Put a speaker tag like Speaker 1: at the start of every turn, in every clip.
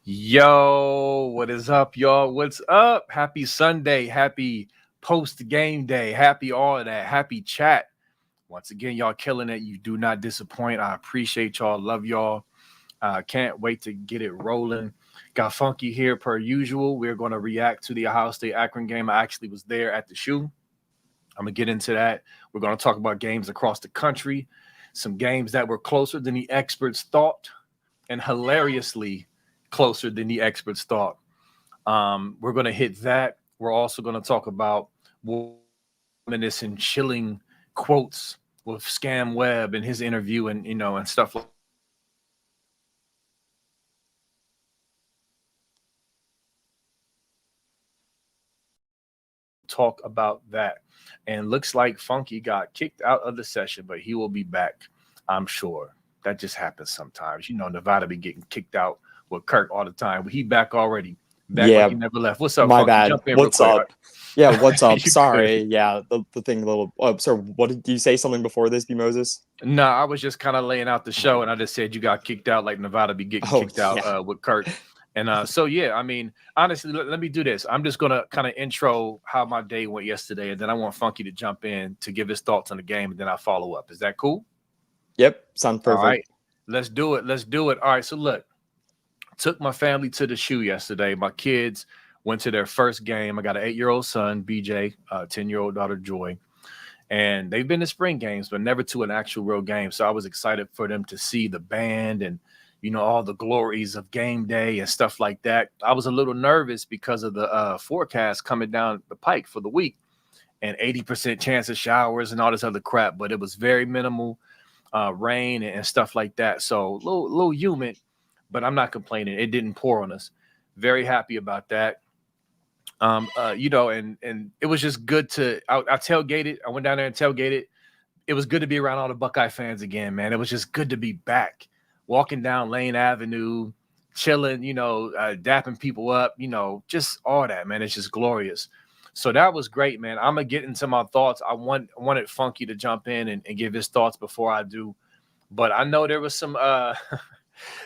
Speaker 1: Yo, what is up, y'all? What's up? Happy Sunday. Happy post game day. Happy all of that. Happy chat. Once again, y'all killing it. You do not disappoint. I appreciate y'all. Love y'all. Can't wait to get it rolling. Got funky here per usual. We're going to react to the Ohio State Akron game. I actually was there at the shoe. I'm going to get into that. We're going to talk about games across the country, some games that were closer than the experts thought, and hilariously closer than the experts thought. We're going to hit that. We're also going to talk about ominous and chilling quotes with Scam Webb and his interview and stuff like talk about that. And looks like Funky got kicked out of the session, but he will be back, I'm sure. That just happens sometimes. Nevada be getting kicked out with Kirk all the time. He back already. Back like he never left. What's up,
Speaker 2: My
Speaker 1: Funky?
Speaker 2: bad.
Speaker 1: Jump in
Speaker 2: What's
Speaker 1: real
Speaker 2: up?
Speaker 1: quick.
Speaker 2: Yeah, what's up?
Speaker 1: You
Speaker 2: Sorry.
Speaker 1: good.
Speaker 2: Yeah, the thing a little. Oh, sir, what did you say something before this, B Moses?
Speaker 1: No, I was just kind of laying out the show, and I just said you got kicked out like Nevada be getting kicked out with Kirk. And so, yeah, I mean, honestly, let me do this. I'm just going to kind of intro how my day went yesterday, and then I want Funky to jump in to give his thoughts on the game, and then I'll follow up. Is that cool?
Speaker 2: Yep, sounds perfect.
Speaker 1: All right, let's do it. Let's do it. All right, so look, took my family to the shoe yesterday. My kids went to their first game. I got an 8-year-old son, BJ, 10-year-old daughter, Joy. And they've been to spring games, but never to an actual real game. So I was excited for them to see the band and, all the glories of game day and stuff like that. I was a little nervous because of the forecast coming down the pike for the week and 80% chance of showers and all this other crap, but it was very minimal rain and stuff like that. So a little humid, but I'm not complaining. It didn't pour on us. Very happy about that. And it was just good to I tailgated. I went down there and tailgated. It was good to be around all the Buckeye fans again, man. It was just good to be back, walking down Lane Avenue, chilling, dapping people up, just all that, man. It's just glorious. So that was great, man. I'm gonna get into my thoughts. I wanted Funky to jump in and give his thoughts before I do, but I know there was some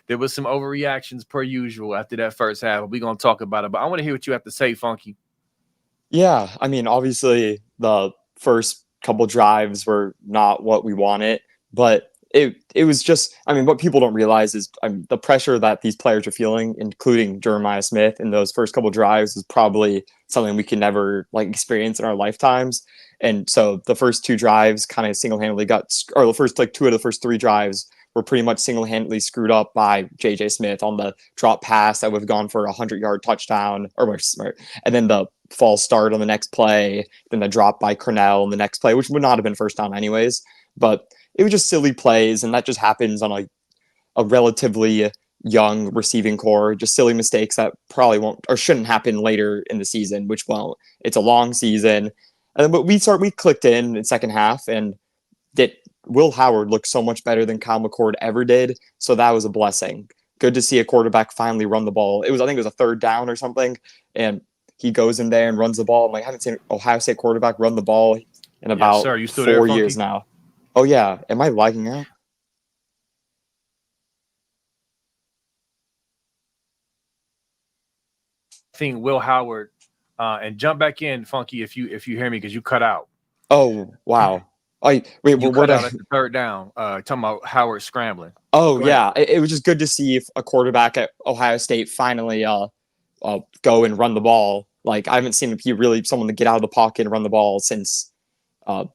Speaker 1: there was some overreactions per usual after that first half. We're going to talk about it, but I want to hear what you have to say, Funky.
Speaker 2: Yeah, I mean, obviously the first couple drives were not what we wanted, but it was just, I mean, what people don't realize is the pressure that these players are feeling, including Jeremiah Smith, in those first couple drives is probably something we can never experience in our lifetimes. And so the first two drives kind of single-handedly or the first two of the first three drives were pretty much single-handedly screwed up by JJ Smith on the drop pass that would have gone for a 100-yard touchdown, and then the false start on the next play, then the drop by Cornell on the next play, which would not have been first down anyways. But it was just silly plays, and that just happens on a relatively young receiving core, just silly mistakes that probably won't or shouldn't happen later in the season, which won't. It's a long season. And then we clicked in second half, and that Will Howard looked so much better than Kyle McCord ever did. So that was a blessing. Good to see a quarterback finally run the ball. I think it was a third down or something. And he goes in there and runs the ball. I haven't seen Ohio State quarterback run the ball in about 4 years now. Oh, yeah. Am I lagging out?
Speaker 1: I think Will Howard, and jump back in, Funky, if you hear me, because you cut out.
Speaker 2: Oh, wow.
Speaker 1: You cut out at the third down, talking about Howard scrambling.
Speaker 2: Oh, yeah. It was just good to see if a quarterback at Ohio State finally go and run the ball. I haven't seen someone to get out of the pocket and run the ball since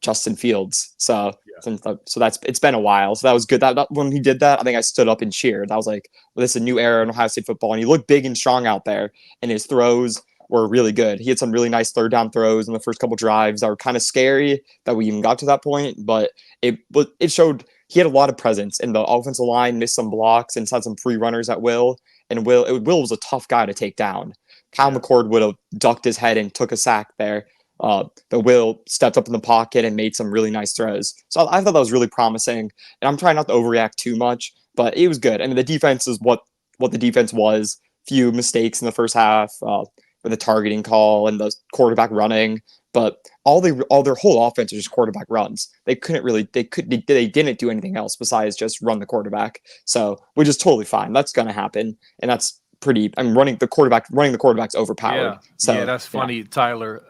Speaker 2: Justin Fields. So it's been a while. So that was good. That when he did that, I think I stood up and cheered. I was like, well, this is a new era in Ohio State football. And he looked big and strong out there, and his throws were really good. He had some really nice third down throws in the first couple drives that were kind of scary that we even got to that point, but it showed he had a lot of presence, and the offensive line missed some blocks and had some free runners at Will. And Will was a tough guy to take down. Kyle McCord would have ducked his head and took a sack there. But Will stepped up in the pocket and made some really nice throws. So I thought that was really promising. And I'm trying not to overreact too much, but it was good. I mean, the defense is what the defense was. Few mistakes in the first half with the targeting call and the quarterback running, but all their whole offense was just quarterback runs. They didn't do anything else besides just run the quarterback. So which is totally fine. That's going to happen, and that's pretty. I mean, running the quarterback's overpowered.
Speaker 1: Yeah,
Speaker 2: So
Speaker 1: yeah, that's funny, Tyler.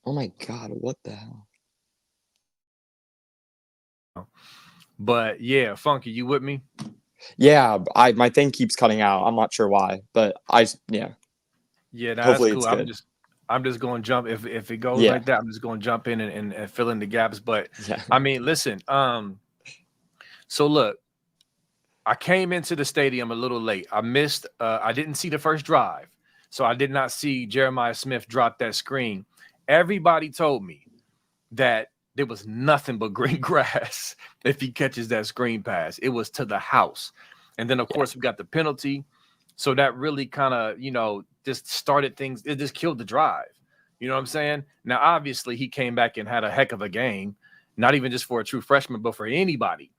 Speaker 2: Oh my God, what the hell?
Speaker 1: But yeah, Funky, you with me?
Speaker 2: Yeah, my thing keeps cutting out. I'm not sure why, but yeah.
Speaker 1: Yeah, nah, that's
Speaker 2: Hopefully
Speaker 1: cool.
Speaker 2: it's good.
Speaker 1: I'm just going to jump if it goes
Speaker 2: Yeah,
Speaker 1: like that. I'm just going to jump in and fill in the gaps. But
Speaker 2: yeah,
Speaker 1: I mean, listen. So look, I came into the stadium a little late. I missed. I didn't see the first drive, so I did not see Jeremiah Smith drop that screen. Everybody told me that there was nothing but green grass if he catches that screen pass. It was to the house, and then of course we got the penalty. So that really kind of, just started things. It just killed the drive. You know what I'm saying? Now, obviously, he came back and had a heck of a game, not even just for a true freshman, but for anybody.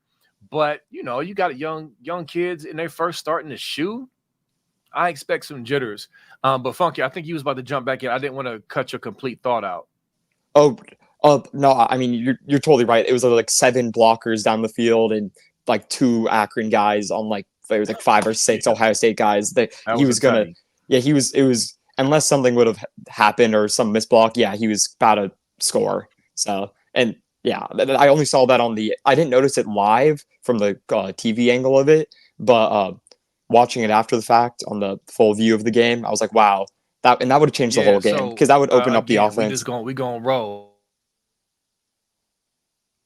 Speaker 1: But, you got young kids and they first starting to shoot. I expect some jitters. But Funky, I think he was about to jump back in. I didn't want to cut your complete thought out.
Speaker 2: Oh, no, I mean you're totally right. It was like 7 blockers down the field and like 2 Akron guys on like there was like 5 or 6
Speaker 1: Yeah,
Speaker 2: Ohio State guys.
Speaker 1: that
Speaker 2: He
Speaker 1: was a
Speaker 2: was gonna,
Speaker 1: tutty.
Speaker 2: yeah, it was unless something would have happened or some misblock. Yeah, he was about to score. So and yeah, I only saw that I didn't notice it live from the TV angle of it, but watching it after the fact on the full view of the game, I was like, wow, that would have changed the
Speaker 1: Yeah.
Speaker 2: whole game
Speaker 1: So
Speaker 2: because that would open up the
Speaker 1: again,
Speaker 2: offense.
Speaker 1: we gonna roll.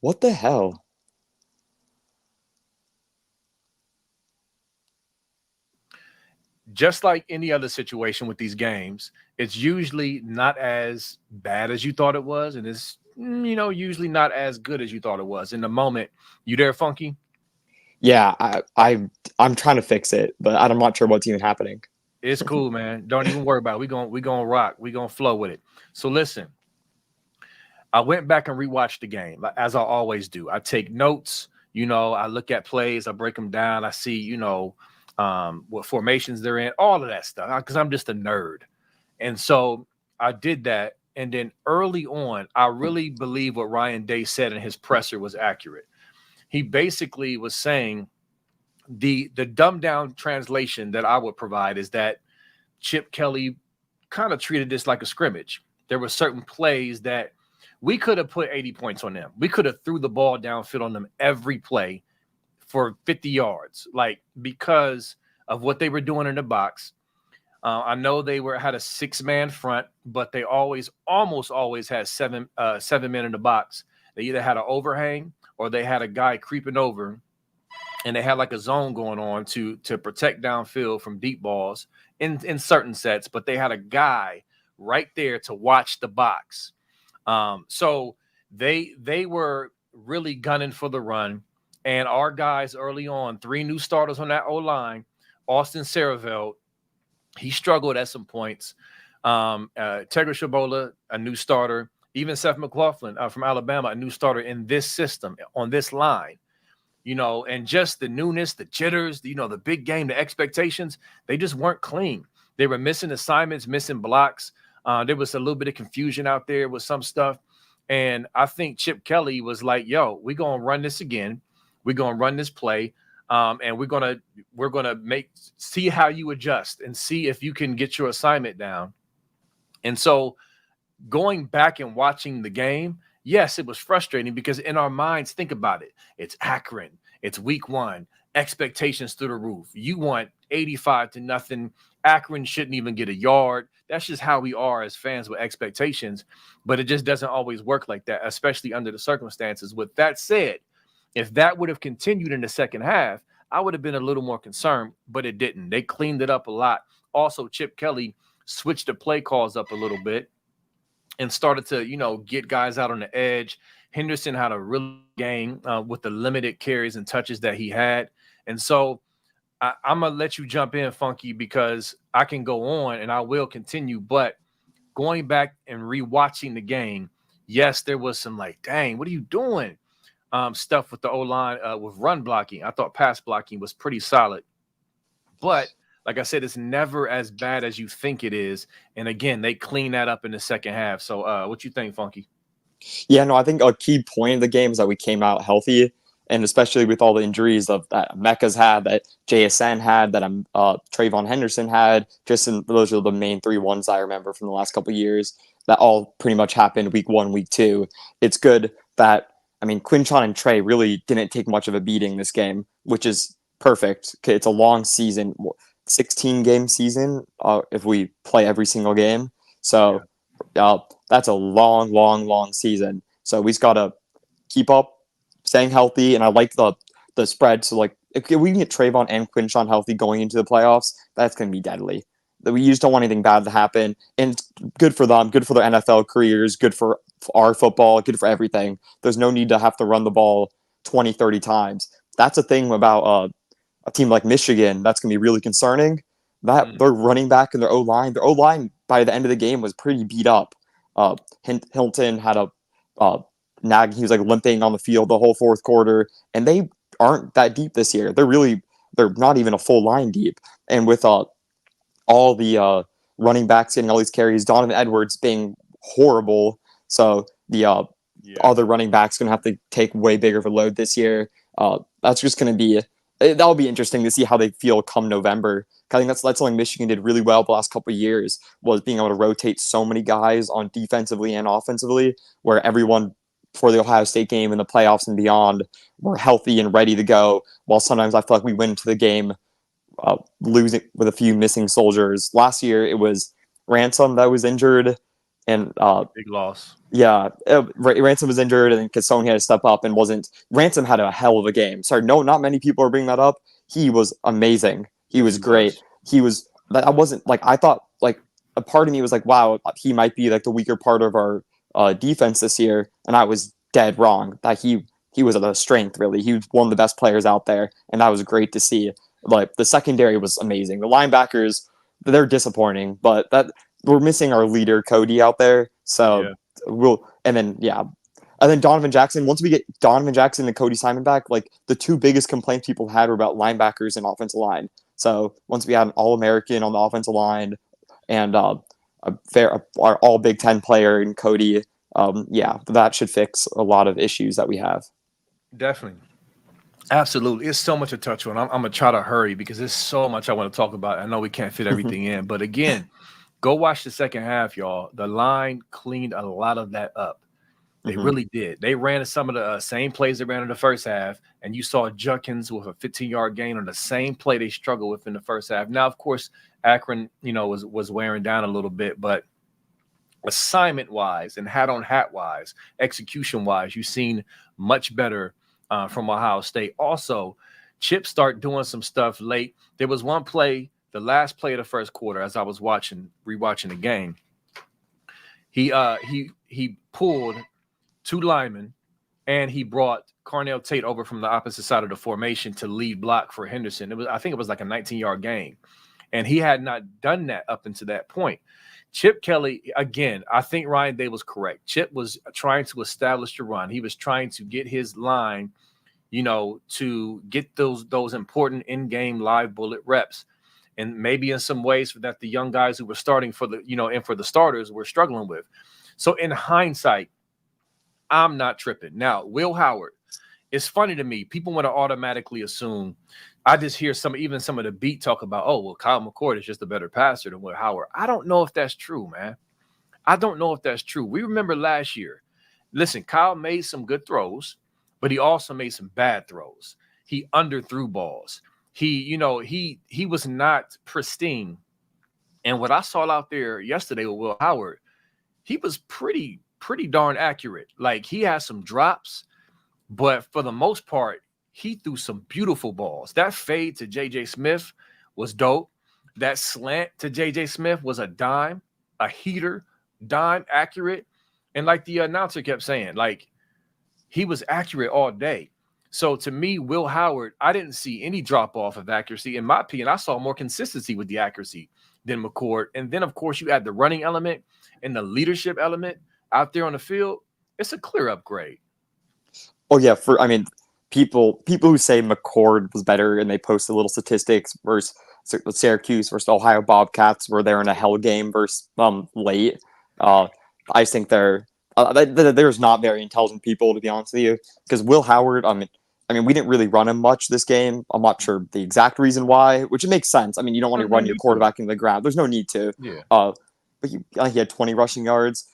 Speaker 2: What the hell?
Speaker 1: Just like any other situation with these games, it's usually not as bad as you thought it was, and it's usually not as good as you thought it was. In the moment, you there, Funky?
Speaker 2: Yeah, I'm trying to fix it, but I'm not sure what's even happening.
Speaker 1: It's cool, man. Don't even worry about it. We gonna rock. We gonna flow with it. So listen, I went back and rewatched the game as I always do. I take notes. I look at plays. I break them down. I see what formations they're in, all of that stuff, because I'm just a nerd. And so I did that. And then early on, I really believe what Ryan Day said in his presser was accurate. He basically was saying the dumbed down translation that I would provide is that Chip Kelly kind of treated this like a scrimmage. There were certain plays that we could have put 80 points on them. We could have threw the ball downfield on them every play for 50 yards, like because of what they were doing in the box. I know they had a 6-man front, but they almost always had seven men in the box. They either had an overhang or they had a guy creeping over, and they had like a zone going on to protect downfield from deep balls in certain sets. But they had a guy right there to watch the box. So they were really gunning for the run. And our guys early on, 3 new starters on that O-line. Austin Saraveld, he struggled at some points. Tegra Shabola, a new starter. Even Seth McLaughlin from Alabama, a new starter in this system, on this line. And just the newness, the jitters, the big game, the expectations, they just weren't clean. They were missing assignments, missing blocks. There was a little bit of confusion out there with some stuff. And I think Chip Kelly was like, yo, we're going to run this again. We're going to run this play. And we're going to see how you adjust and see if you can get your assignment down. And so going back and watching the game, yes, it was frustrating because in our minds, think about it. It's Akron. It's week 1. Expectations through the roof. You want 85-0. Akron shouldn't even get a yard. That's just how we are as fans with expectations. But it just doesn't always work like that, especially under the circumstances. With that said, if that would have continued in the second half, I would have been a little more concerned, but it didn't. They cleaned it up a lot. Also, Chip Kelly switched the play calls up a little bit and started to, get guys out on the edge. Henderson had a real game with the limited carries and touches that he had. And so I'm going to let you jump in, Funky, because I can go on and I will continue. But going back and rewatching the game, yes, there was some like, dang, what are you doing? Stuff with the O-line with run blocking. I thought pass blocking was pretty solid. But like I said, it's never as bad as you think it is. And again, they clean that up in the second half. So what you think, Funky?
Speaker 2: Yeah, no, I think a key point of the game is that we came out healthy. and especially with all the injuries of that Mecca's had, that JSN had, that Trayvon Henderson had. Those are the main 3 ones I remember from the last couple of years. That all pretty much happened week 1, week 2. It's good that Quinshon and Trey really didn't take much of a beating this game, which is perfect. Okay, it's a long season, 16-game season if we play every single game. So that's a long, long, long season. So we just got to keep up, staying healthy, and I like the spread. So, like, if we can get Trayvon and Quinshon healthy going into the playoffs, that's going to be deadly. We just don't want anything bad to happen. And it's good for them, good for their NFL careers, good for our football, good for everything. There's no need to have to run the ball 20, 30 times. That's a thing about a team like Michigan that's going to be really concerning. That their running back and their O-line by the end of the game was pretty beat up. Hilton had a nag. He was like limping on the field the whole fourth quarter, and they aren't that deep this year. They're not even a full line deep. And with all the running backs getting all these carries, Donovan Edwards being horrible, so the other running backs going to have to take way bigger of a load this year. That's just going to be that'll be interesting to see how they feel come November. I think that's something Michigan did really well the last couple of years, was being able to rotate so many guys on defensively and offensively, where everyone for the Ohio State game and the playoffs and beyond were healthy and ready to go. While sometimes I feel like we went into the game losing with a few missing soldiers. Last year it was Ransom that was injured, and
Speaker 1: big loss.
Speaker 2: Yeah, Ransom was injured, and Cassone had to step up and wasn't. Ransom had a hell of a game. Sorry, no, not many people are bringing that up. He was amazing. He was great. He was. I wasn't like I thought. Like a part of me was like, wow, he might be like the weaker part of our defense this year, and I was dead wrong. That he was a strength really. He was one of the best players out there, and that was great to see. Like the secondary was amazing. The linebackers, they're disappointing, but that we're missing our leader Cody out there. So and then Donovan Jackson. Once we get Donovan Jackson and Cody Simon back, like the 2 biggest complaints people had were about linebackers and offensive line. So once we had an All-American on the offensive line and our All Big Ten player in Cody, that should fix a lot of issues that we have.
Speaker 1: Definitely. Absolutely. It's so much to touch on. I'm going to try to hurry because there's so much I want to talk about. I know we can't fit everything in, but again, go watch the second half, y'all. The line cleaned a lot of that up. They really did. They ran some of the same plays they ran in the first half, and you saw Junkins with a 15-yard gain on the same play they struggled with in the first half. Now, of course, Akron, was wearing down a little bit, but assignment-wise and hat-on-hat-wise, execution-wise, you've seen much better from Ohio State. Also, Chip start doing some stuff late. There was one play, the last play of the first quarter, as I was rewatching the game. He pulled 2 linemen, and he brought Carnell Tate over from the opposite side of the formation to lead block for Henderson. I think it was like a 19-yard gain, and he had not done that up until that point. Chip Kelly, again, I think Ryan Day was correct. Chip was trying to establish the run. He was trying to get his line, to get those important in-game live bullet reps. And maybe in some ways that the young guys who were starting for the starters were struggling with. So in hindsight, I'm not tripping. Now, Will Howard, it's funny to me. People want to automatically assume. I just hear some of the beat talk about, oh, well, Kyle McCord is just a better passer than Will Howard. I don't know if that's true, man. I don't know if that's true. We remember last year. Listen, Kyle made some good throws, but he also made some bad throws. He underthrew balls. He was not pristine. And what I saw out there yesterday with Will Howard, he was pretty darn accurate. Like, he had some drops, but for the most part, he threw some beautiful balls. That fade to J.J. Smith was dope. That slant to J.J. Smith was a dime, a heater, dime accurate. And like the announcer kept saying, like, he was accurate all day. So to me, Will Howard, I didn't see any drop off of accuracy. In my opinion, I saw more consistency with the accuracy than McCord. And then, of course, you add the running element and the leadership element out there on the field. It's a clear upgrade.
Speaker 2: Oh yeah, people who say McCord was better and they post the little statistics versus Syracuse versus Ohio Bobcats where they're in a hell game versus late. I just think there's not very intelligent people, to be honest with you, because Will Howard, I mean, we didn't really run him much this game. I'm not sure the exact reason why, which it makes sense. I mean, you don't want to
Speaker 1: No
Speaker 2: run your
Speaker 1: need to.
Speaker 2: quarterback into the ground. There's no need to.
Speaker 1: Yeah.
Speaker 2: But he had 20 rushing yards,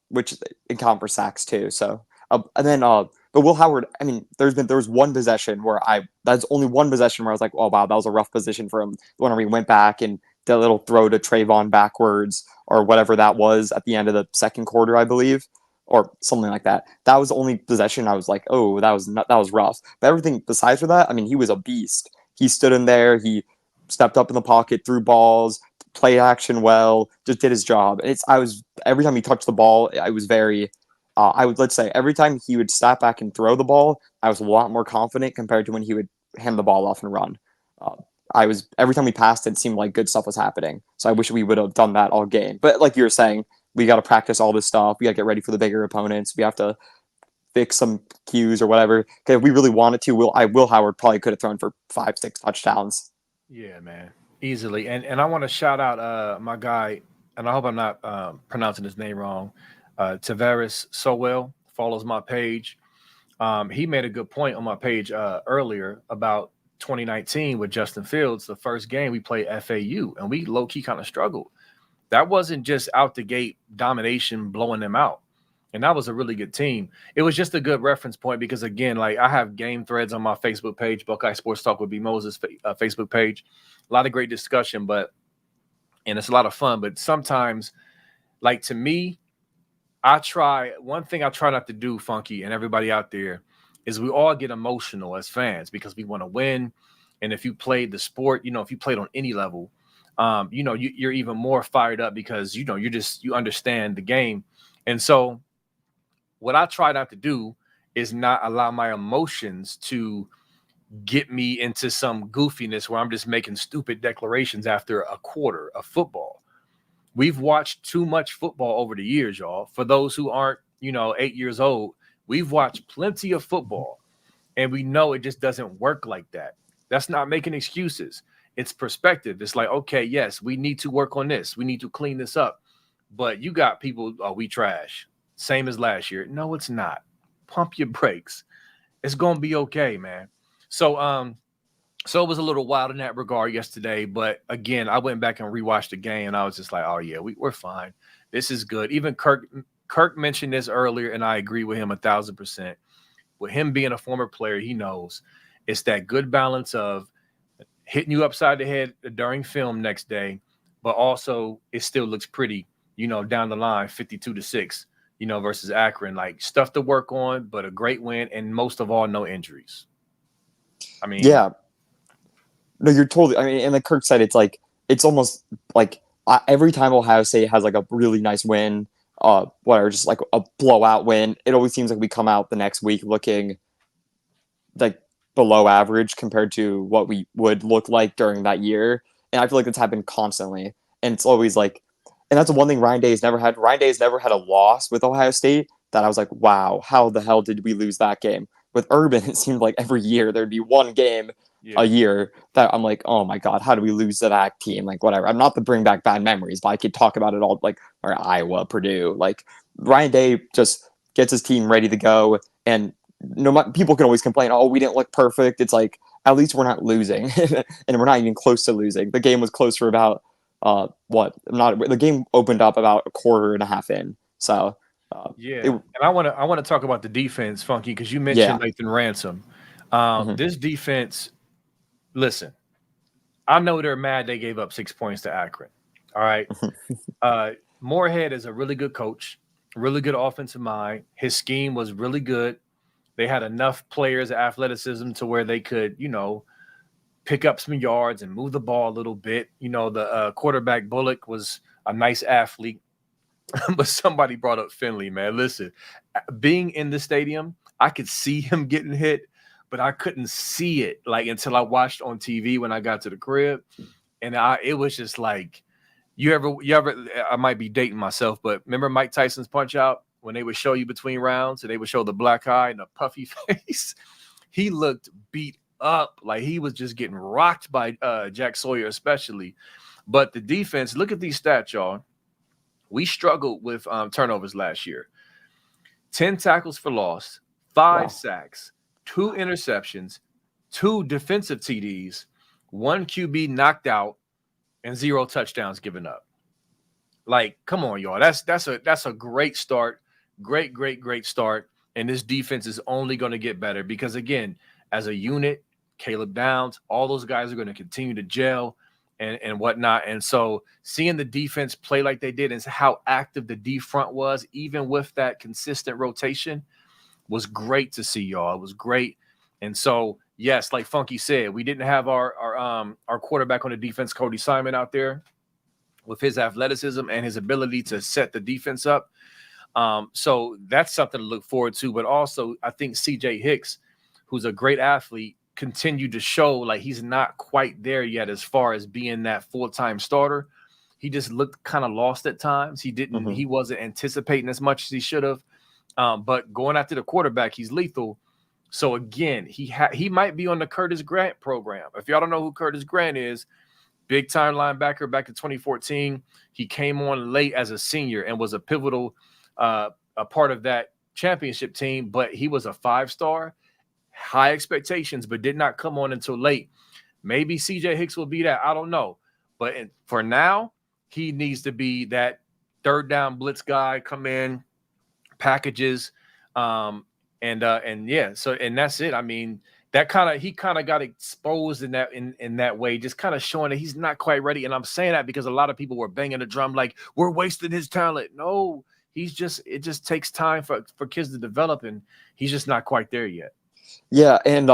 Speaker 2: which in count for sacks too. So, but Will Howard, I mean, there was one possession where that's only one possession where I was like, oh wow, that was a rough position for him. The one where he went back and did a little throw to Trayvon backwards or whatever that was at the end of the second quarter, I believe, or something like that. That was the only possession I was like, oh, that was rough. But everything besides for that, I mean, he was a beast. He stood in there, he stepped up in the pocket, threw balls, play action well, just did his job. Every time he touched the ball, I was very let's say every time he would step back and throw the ball, I was a lot more confident compared to when he would hand the ball off and run. Every time we passed, it seemed like good stuff was happening. So I wish we would have done that all game. But like you were saying, we got to practice all this stuff. We got to get ready for the bigger opponents. We have to fix some cues or whatever. Because if we really wanted to, Will Howard probably could have thrown for 5-6 touchdowns.
Speaker 1: Yeah, man, easily. And I want to shout out my guy, and I hope I'm not pronouncing his name wrong. Tavares Sowell follows my page. He made a good point on my page earlier about 2019 with Justin Fields. The first game we played FAU, and we low key kind of struggled. That wasn't just out the gate domination, blowing them out. And that was a really good team. It was just a good reference point because, again, like I have game threads on my Facebook page, Buckeye Sports Talk with B. Moses Facebook page. A lot of great discussion, and it's a lot of fun. But sometimes, like to me, one thing I try not to do, Funky, and everybody out there, is we all get emotional as fans because we want to win. And if you played the sport, if you played on any level, you're even more fired up because, you understand the game. And so what I try not to do is not allow my emotions to get me into some goofiness where I'm just making stupid declarations after a quarter of football. We've watched too much football over the years, y'all. For those who aren't, 8 years old, we've watched plenty of football, and we know it just doesn't work like that. That's not making excuses. It's perspective. It's like, okay, yes, we need to work on this. We need to clean this up. But you got people, we trash. Same as last year. No, it's not. Pump your brakes. It's going to be okay, man. So it was a little wild in that regard yesterday. But again, I went back and rewatched the game, and I was just like, oh, yeah, we're fine. This is good. Even Kirk mentioned this earlier, and I agree with him 1,000%. With him being a former player, he knows it's that good balance of hitting you upside the head during film next day, but also it still looks pretty, down the line, 52-6. Versus Akron, like stuff to work on, but a great win, and most of all, no injuries. I mean,
Speaker 2: yeah, no, you're totally. I mean, and like Kirk said, it's almost like every time Ohio State has like a really nice win, whatever, just like a blowout win, it always seems like we come out the next week looking like below average compared to what we would look like during that year, and I feel like that's happened constantly, and it's always like. And that's the one thing Ryan Day has never had. Ryan Day has never had a loss with Ohio State that I was like, wow, how the hell did we lose that game? With Urban, it seemed like every year there'd be one game a year that I'm like, oh my God, how do we lose to that team? Like, whatever. I'm not to bring back bad memories, but I could talk about it all, like, or Iowa, Purdue. Like, Ryan Day just gets his team ready to go. And people can always complain, oh, we didn't look perfect. It's like, at least we're not losing. And we're not even close to losing. The game was close for about the game opened up about a quarter and a half in. So
Speaker 1: and I want to talk about the defense, Funky, because you mentioned Lathan Ransom. This defense, listen, I know they're mad they gave up 6 points to Akron. All right. Moorhead is a really good coach, really good offensive mind. His scheme was really good. They had enough players, athleticism to where they could, pick up some yards and move the ball a little bit. The quarterback Bullock was a nice athlete, but somebody brought up Finley, man. Listen, being in the stadium, I could see him getting hit, but I couldn't see it until I watched on TV when I got to the crib. And it was just like, you ever, I might be dating myself, but remember Mike Tyson's Punch Out when they would show you between rounds and they would show the black eye and the puffy face? He looked beat up, like he was just getting rocked by Jack Sawyer especially. But the defense, look at these stats, y'all. We struggled with turnovers last year. 10 tackles for loss, 5 sacks, 2 interceptions, 2 defensive TDs, 1 QB knocked out, and 0 touchdowns given up. Like, come on, y'all. That's a great start. Great start. And this defense is only going to get better because, again, as a unit, Caleb Downs, all those guys are going to continue to gel and whatnot. And so seeing the defense play like they did and how active the D front was, even with that consistent rotation, was great to see, y'all. It was great. And so, yes, like Funky said, we didn't have our quarterback on the defense, Cody Simon, out there with his athleticism and his ability to set the defense up. So that's something to look forward to. But also, I think CJ Hicks, who's a great athlete, continued to show like he's not quite there yet as far as being that full-time starter. He just looked kind of lost at times. He wasn't anticipating as much as he should have. But going after the quarterback, he's lethal. So again, he might be on the Curtis Grant program. If y'all don't know who Curtis Grant is, big time linebacker back in 2014. He came on late as a senior and was a pivotal a part of that championship team, but he was a 5-star, high expectations, but did not come on until late. Maybe CJ Hicks will be that. I don't know. But for now, he needs to be that third down blitz guy, come in, packages, and yeah, so and that's it. I mean, he kind of got exposed in that way, just kind of showing that he's not quite ready. And I'm saying that because a lot of people were banging the drum like we're wasting his talent. No, it just takes time for kids to develop, and he's just not quite there yet.
Speaker 2: Yeah, and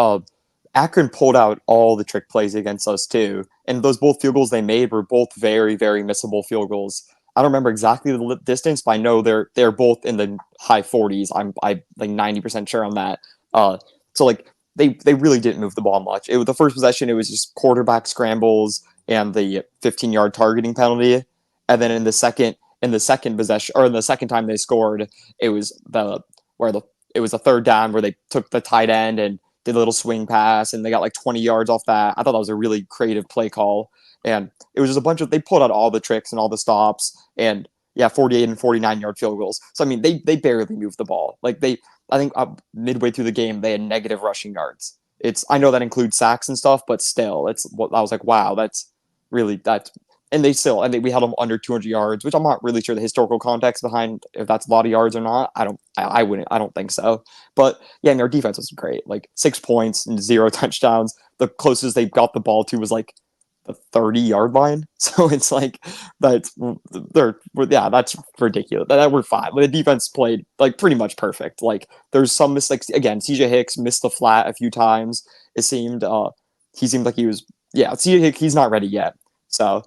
Speaker 2: Akron pulled out all the trick plays against us too, and those both field goals they made were both very, very missable field goals. I don't remember exactly the distance, but I know they're both in the high 40s. I'm like 90% sure on that. So like they really didn't move the ball much. The first possession, it was just quarterback scrambles and the 15-yard targeting penalty, and then in the second possession, or in the second time they scored, it was it was a third down where they took the tight end and did a little swing pass, and they got like 20 yards off that. I thought that was a really creative play call. And it was just they pulled out all the tricks and all the stops, and yeah, 48 and 49-yard field goals. So, I mean, they barely moved the ball. Like I think midway through the game, they had negative rushing yards. I know that includes sacks and stuff, but still, I was like, wow, and we held them under 200 yards, which I'm not really sure the historical context behind if that's a lot of yards or not. I don't think so. But yeah, I mean, our defense was great. Like 6 points and 0 touchdowns. The closest they got the ball to was like the 30-yard line. So it's like that's ridiculous. That we're fine. The defense played like pretty much perfect. Like there's some mistakes. Again, CJ Hicks missed the flat a few times. It seemed he seemed like he was CJ Hicks, he's not ready yet. So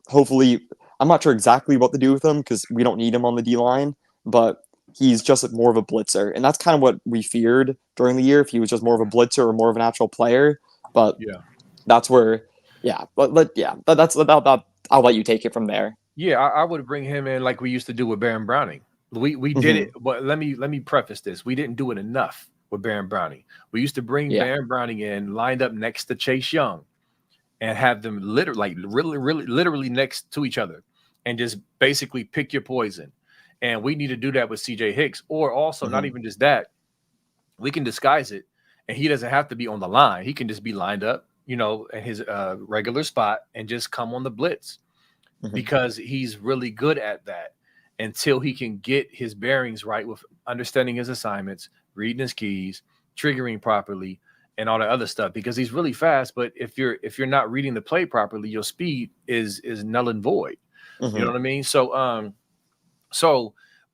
Speaker 2: hopefully, I'm not sure exactly what to do with him because we don't need him on the D line, but he's just more of a blitzer, and that's kind of what we feared during the year if he was just more of a blitzer or more of an actual player. But
Speaker 1: yeah,
Speaker 2: that's where, I'll let you take it from there.
Speaker 1: Yeah, I would bring him in like we used to do with Baron Browning. We did it, but let me preface this: we didn't do it enough with Baron Browning. We used to bring Baron Browning in, lined up next to Chase Young, and have them literally next to each other, and just basically pick your poison. And we need to do that with CJ Hicks, or also not even just that. We can disguise it, and he doesn't have to be on the line. He can just be lined up, in his regular spot and just come on the blitz because he's really good at that until he can get his bearings right with understanding his assignments, reading his keys, triggering properly, and all the other stuff, because he's really fast. But if you're not reading the play properly, your speed is null and void. You know what I mean?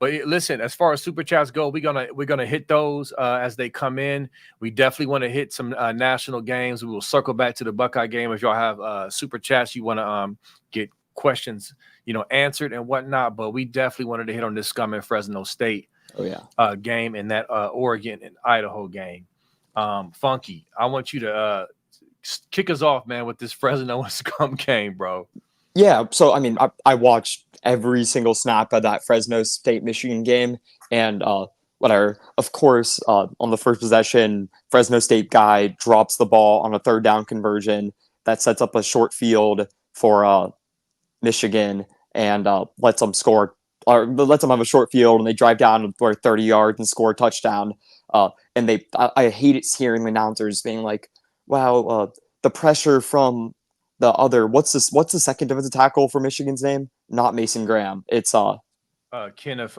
Speaker 1: But listen, as far as super chats go, we're gonna hit those as they come in. We definitely want to hit some national games. We will circle back to the Buckeye game if y'all have super chats you want to get questions answered and whatnot. But we definitely wanted to hit on this Scum and Fresno State game and that Oregon and Idaho game. Funky, I want you to kick us off, man, with this Fresno and Scum game, bro.
Speaker 2: Yeah, so I mean, I watched every single snap of that Fresno State Michigan game, and whatever. Of course, on the first possession, Fresno State guy drops the ball on a third down conversion that sets up a short field for Michigan and lets them score, or lets them have a short field, and they drive down for 30 yards and score a touchdown. And I hate it hearing the announcers being like, "Wow, the pressure from the other what's the second defensive tackle for Michigan's name? Not Mason Graham. It's
Speaker 1: Kenneth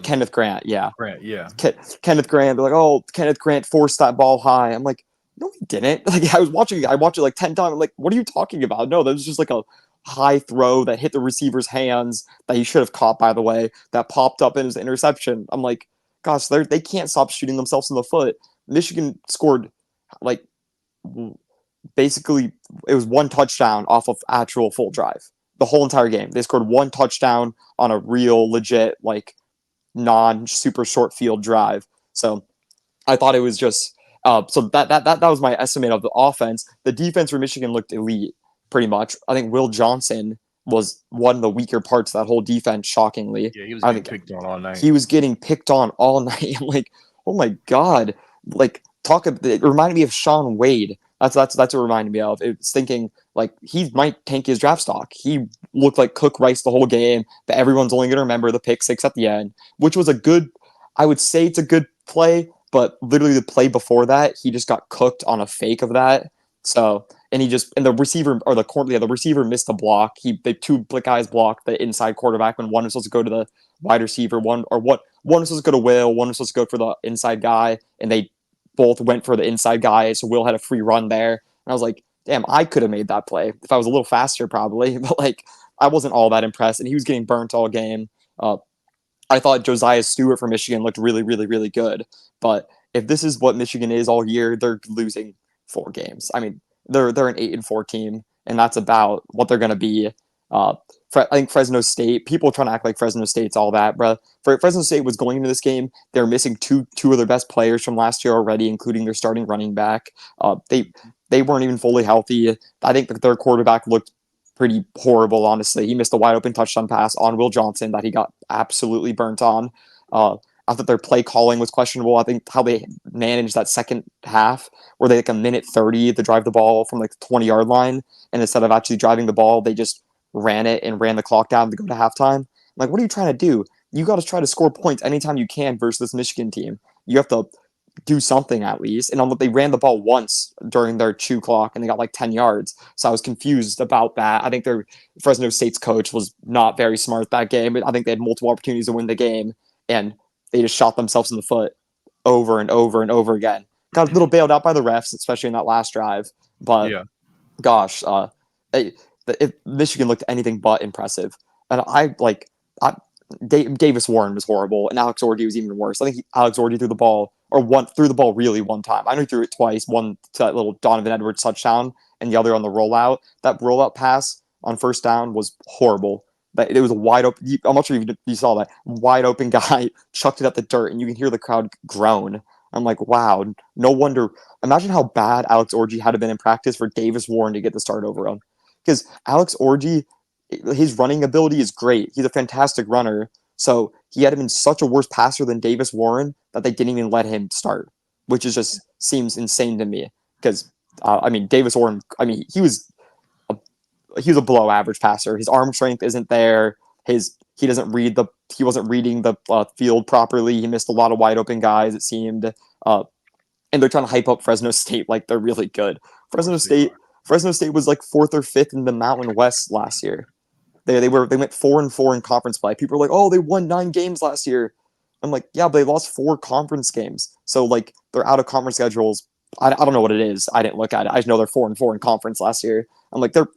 Speaker 2: Kenneth Grant. Yeah,
Speaker 1: Grant. Yeah.
Speaker 2: Kenneth Grant." They're like, "Oh, Kenneth Grant forced that ball high." I'm like, "No, he didn't." Like I watched it like 10 times. I'm like, "What are you talking about?" No, that was just like a high throw that hit the receiver's hands that he should have caught, by the way, that popped up in his interception. I'm like, gosh, they can't stop shooting themselves in the foot. Michigan scored like basically it was one touchdown off of actual full drive. The whole entire game. They scored one touchdown on a real legit like non super short field drive. So I thought it was just so that was my estimate of the offense. The defense for Michigan looked elite, pretty much. I think Will Johnson was one of the weaker parts of that whole defense, shockingly.
Speaker 1: Yeah, he was
Speaker 2: I
Speaker 1: getting
Speaker 2: think
Speaker 1: picked on all night.
Speaker 2: he was getting picked on all night. I'm like, oh my god! Like it reminded me of Sean Wade. That's what it reminded me of. It's thinking like he might tank his draft stock. He looked like Cook Rice the whole game, but everyone's only going to remember the pick six at the end, which was a good. I would say it's a good play, but literally the play before that, he just got cooked on a fake of that. So and the receiver or the receiver missed the block. The two guys blocked the inside quarterback when one was supposed to go to the wide receiver, one was supposed to go to Will, one was supposed to go for the inside guy, and they both went for the inside guy. So Will had a free run there, and I was like, damn, I could have made that play if I was a little faster, probably. But like, I wasn't all that impressed, and he was getting burnt all game. I thought Josiah Stewart from Michigan looked really, really, really good, but if this is what Michigan is all year, they're losing 4 games. I mean, they're an 8-4 team, and that's about what they're going to be. I think Fresno State. People trying to act like Fresno State's all that, bro. Fresno State was going into this game. They're missing two of their best players from last year already, including their starting running back. They weren't even fully healthy. I think their quarterback looked pretty horrible, honestly. He missed a wide open touchdown pass on Will Johnson that he got absolutely burnt on. I thought their play calling was questionable. I think how they managed that second half, where they like a minute 30 to drive the ball from like the 20-yard line, and instead of actually driving the ball, they just ran it and ran the clock down to go to halftime. I'm like, what are you trying to do? You got to try to score points anytime you can versus this Michigan team. You have to do something at least. And they ran the ball once during their chew clock and they got like 10 yards. So I was confused about that. I think their Fresno State's coach was not very smart that game. I think they had multiple opportunities to win the game and they just shot themselves in the foot over and over and over again. Got a little bailed out by the refs, especially in that last drive. But
Speaker 1: Yeah.
Speaker 2: gosh, if Michigan looked anything but impressive. And Davis Warren was horrible, and Alex Orji was even worse. I think Alex Orji threw the ball really one time. I know he threw it twice, one to that little Donovan Edwards touchdown, and the other on the rollout. That rollout pass on first down was horrible. But it was a wide open. I'm not sure if you saw that wide open guy chucked it at the dirt, and you can hear the crowd groan. I'm like, wow, no wonder. Imagine how bad Alex Orji had been in practice for Davis Warren to get the start over him. Because Alex Orji, his running ability is great. He's a fantastic runner. So he had been such a worse passer than Davis Warren that they didn't even let him start, which is just seems insane to me. Because Davis Warren, he was a below average passer. His arm strength isn't there. He wasn't reading the field properly. He missed a lot of wide open guys. It seemed, and they're trying to hype up Fresno State like they're really good. Fresno State was like 4th or 5th in the Mountain West last year. They went 4-4 in conference play. People are like, oh, they won 9 games last year. I'm like, yeah, but they lost 4 conference games. So like they're out of conference schedules. I don't know what it is. I didn't look at it. I just know they're 4-4 in conference last year. I'm like, they're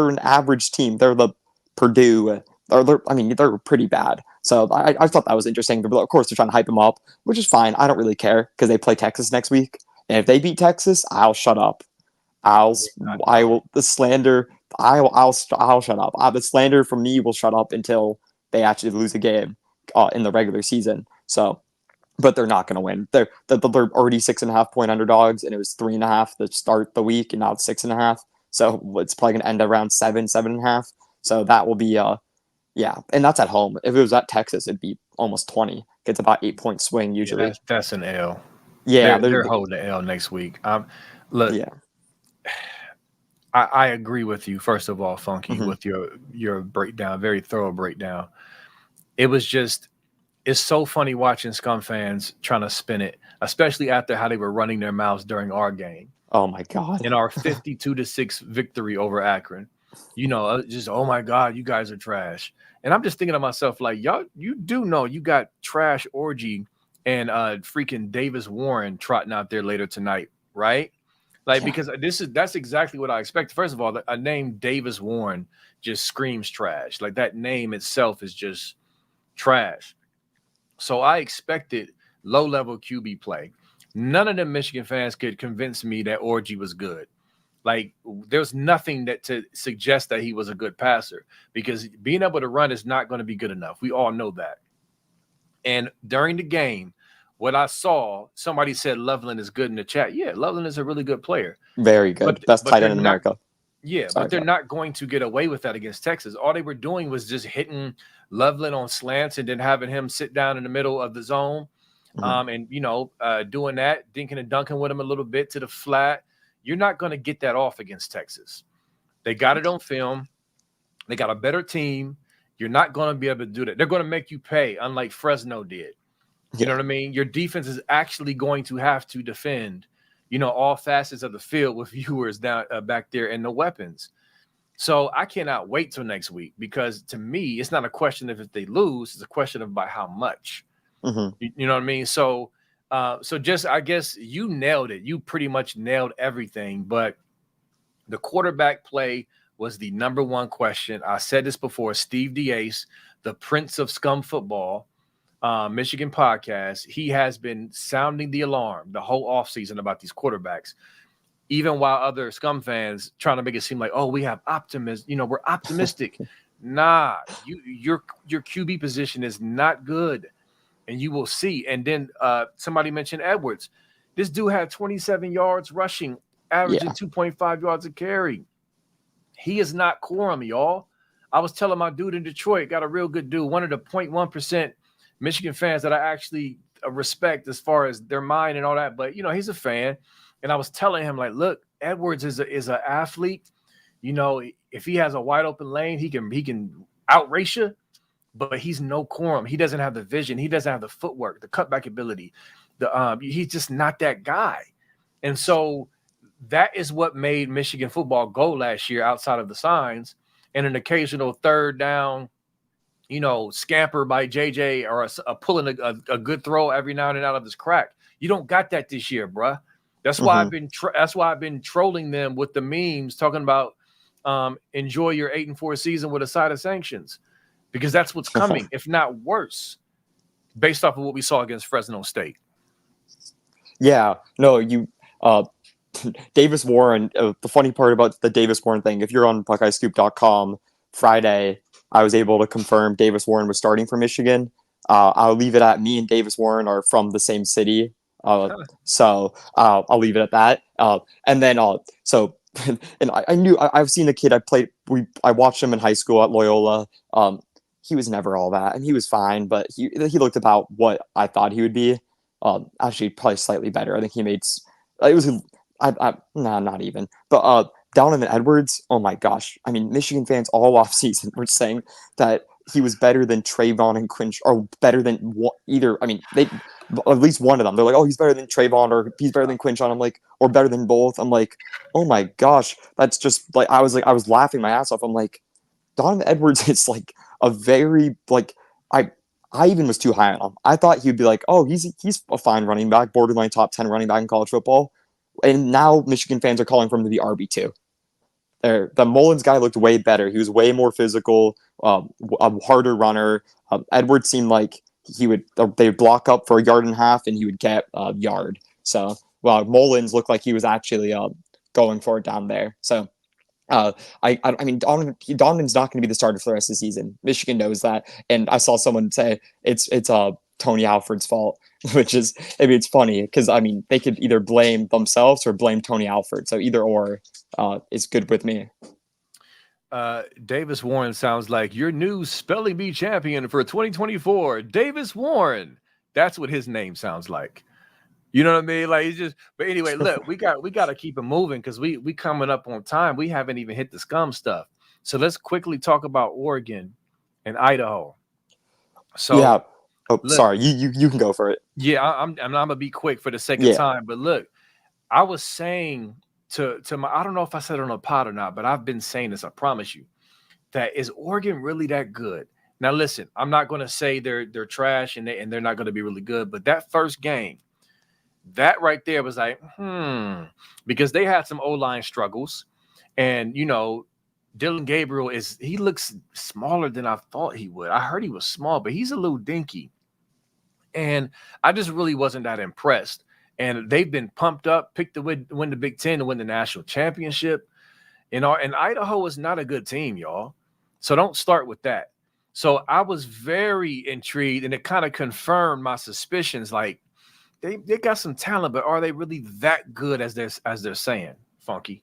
Speaker 2: an average team. They're the Purdue. They're pretty bad. So I thought that was interesting. But of course, they're trying to hype them up, which is fine. I don't really care because they play Texas next week. And if they beat Texas, I'll shut up. I'll shut up. The slander from me will shut up until they actually lose a game in the regular season. So, but they're not going to win. They're already 6.5 point underdogs, and it was 3.5 to start the week, and now it's 6.5. So it's probably going to end around 7.5. So that will be yeah, and that's at home. If it was at Texas, it'd be almost 20. It's about 8-point swing usually.
Speaker 1: Yeah, that's an L.
Speaker 2: Yeah,
Speaker 1: they're holding the L next week. Look,
Speaker 2: yeah.
Speaker 1: I agree with you. First of all, Funky,
Speaker 2: Mm-hmm.
Speaker 1: with your breakdown, very thorough breakdown. It's it's so funny watching Scum fans trying to spin it, especially after how they were running their mouths during our game.
Speaker 2: Oh my God.
Speaker 1: In our 52-6 victory over Akron. Just, oh my God, you guys are trash. And I'm just thinking to myself, like, y'all, you do know you got Trash Orgy and freaking Davis Warren trotting out there later tonight, right? Like, because that's exactly what I expect. First of all, a name Davis Warren just screams trash. Like, that name itself is just trash. So I expected low-level QB play. None of them Michigan fans could convince me that Orgy was good. Like, there's nothing that to suggest that he was a good passer, because being able to run is not going to be good enough. We all know that. And during the game, what I saw, somebody said Loveland is good in the chat. Yeah, Loveland is a really good player.
Speaker 2: Very good. Best tight end in America.
Speaker 1: Yeah, but they're not going to get away with that against Texas. All they were doing was just hitting Loveland on slants and then having him sit down in the middle of the zone. And doing that, dinking and dunking with him a little bit to the flat. You're not going to get that off against Texas. They got it on film. They got a better team. You're not going to be able to do that. They're going to make you pay, unlike Fresno did. You know what I mean? Your defense is actually going to have to defend, all facets of the field with viewers down back there and the weapons. So I cannot wait till next week, because to me, it's not a question of if they lose. It's a question of by how much. You know what I mean? So just, I guess you nailed it. You pretty much nailed everything, but the quarterback play was the number one question. I said this before. Steve DeAce, the Prince of Scum Football, Michigan podcast, he has been sounding the alarm the whole offseason about these quarterbacks, even while other Scum fans trying to make it seem like, oh, we have optimism. We're optimistic. Nah, your QB position is not good. And you will see. And then somebody mentioned Edwards. This dude had 27 yards rushing, averaging 2.5 yards a carry. He is not quorum, y'all. I was telling my dude in Detroit, got a real good dude, one of the 0.1% Michigan fans that I actually respect as far as their mind and all that. But, he's a fan. And I was telling him, like, look, Edwards is an athlete. If he has a wide open lane, he can outrace you. But he's no quorum. He doesn't have the vision. He doesn't have the footwork, the cutback ability. He's just not that guy. And so that is what made Michigan football go last year outside of the signs and an occasional third down, scamper by JJ or a pulling a good throw every now and then out of his crack. You don't got that this year, bruh. That's why I've been trolling them with the memes talking about enjoy your 8-4 season with a side of sanctions. Because that's what's coming, if not worse, based off of what we saw against Fresno State.
Speaker 2: Yeah, no, Davis Warren, the funny part about the Davis Warren thing, if you're on BuckeyeScoop.com Friday, I was able to confirm Davis Warren was starting for Michigan. I'll leave it at me and Davis Warren are from the same city. So I'll leave it at that. And then, and I've seen the kid I watched him in high school at Loyola. He was never all that, and he was fine, but he looked about what I thought he would be. Actually, probably slightly better. I think he made not even. But Donovan Edwards, oh my gosh! I mean, Michigan fans all off season were saying that he was better than Trayvon and Quinch, or better than either. I mean, they at least one of them. They're like, oh, he's better than Trayvon, or he's better than Quinchon. I'm like, or better than both. I'm like, oh my gosh, that's just like I was laughing my ass off. I'm like, Donovan Edwards is like a very I even was too high on him. I thought he'd be like, oh, he's a fine running back, borderline top 10 running back in college football. And now Michigan fans are calling for him to be RB2. The Mullins guy looked way better. He was way more physical, a harder runner. Edwards seemed like they would block up for a yard and a half and he would get a yard. So, Mullins looked like he was actually going for it down there. So, I mean, Donovan's not going to be the starter for the rest of the season. Michigan knows that, and I saw someone say it's Tony Alford's fault, which is, I mean, it's funny because I mean they could either blame themselves or blame Tony Alford. So either or is good with me.
Speaker 1: Davis Warren sounds like your new spelling bee champion for 2024. Davis Warren, that's what his name sounds like. You know what I mean? Like, it's just, but anyway, look, we got to keep it moving because we coming up on time. We haven't even hit the scum stuff. So let's quickly talk about Oregon and Idaho. So
Speaker 2: yeah. Oh,
Speaker 1: Look,
Speaker 2: sorry. You can go for it.
Speaker 1: yeah, I'm gonna be quick for the sake of
Speaker 2: Yeah.
Speaker 1: time. But look, I was saying to my, I don't know if I said it on a pod or not, but I've been saying this. I promise you, that is Oregon really that good? Now, listen, I'm not going to say they're trash and they're not going to be really good, but that first game, that right there was like, because they had some O-line struggles, and Dylan Gabriel he looks smaller than I thought he would. I heard he was small, but he's a little dinky. And I just really wasn't that impressed. And they've been pumped up, picked to win the Big Ten, to win the national championship. And Idaho is not a good team, y'all. So don't start with that. So I was very intrigued, and it kind of confirmed my suspicions. Like they got some talent, but are they really that good as they're saying, Funky?